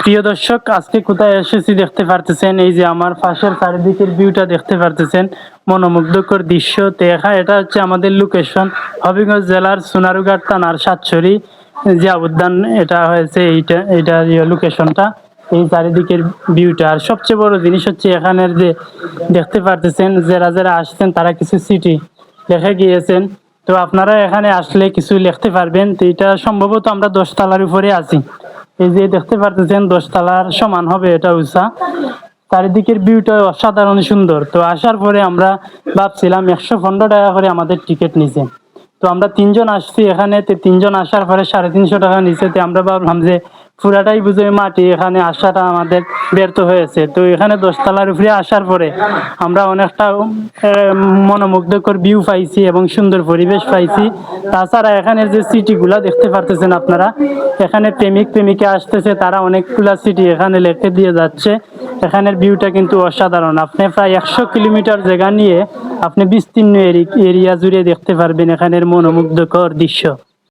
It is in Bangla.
প্রিয় দর্শক, আজকে কোথায় এসেছি দেখতে পারতেছেন। এই যে আমার পাশের চারিদিকের ভিউটা দেখতে পারতেছেন, মনোমুগ্ধকর দৃশ্য। তো এটা হচ্ছে আমাদের লোকেশন, হবিগঞ্জ জেলার সোনারুঘাট থানার সাতছড়ি জিয়া উদ্যান। এটা হয়েছে এইটা লোকেশনটা, এই চারিদিকের ভিউটা। আর সবচেয়ে বড় জিনিস হচ্ছে এখানের যে দেখতে পারতেছেন, যারা যারা আসছেন তারা কিছু সিটি দেখে গিয়েছেন। তো আপনারা এখানে আসলে কিছু লিখতে পারবেন। তো এটা সম্ভবত আমরা 10 তলার উপরে আছি। এই যে দেখতে পারতেছেন 10 তলার সমান হবে এটা উঁচা। চারিদিকের ভিউটা অসাধারণ সুন্দর। তো আসার পরে আমরা ভাবছিলাম 115 টাকা করে আমাদের টিকিট নিছে। তো আমরা 3 জন আসছি এখানে। 3 জন আসার পরে 350 টাকা নিচে। আমরা ভাবলাম যে পুরাটাই বুঝে মাটি, এখানে আসাটা আমাদের ব্যর্থ হয়েছে। তো এখানে 10 তলার উপরে আসার পরে আমরা অনেকটা মনোমুগ্ধকর ভিউ পাইছি এবং সুন্দর পরিবেশ পাইছি। তাছাড়া এখানের যে সিটিগুলা দেখতে পারতেছেন আপনারা, এখানে প্রেমিক প্রেমিকা আসতেছে, তারা অনেকগুলা সিটি এখানে লিখে দিয়ে যাচ্ছে। এখানের ভিউটা কিন্তু অসাধারণ। আপনি প্রায় 100 কিলোমিটার জায়গা নিয়ে আপনি বিস্তীর্ণ এরিয়া জুড়ে দেখতে পারবেন এখানের মনোমুগ্ধকর দৃশ্য।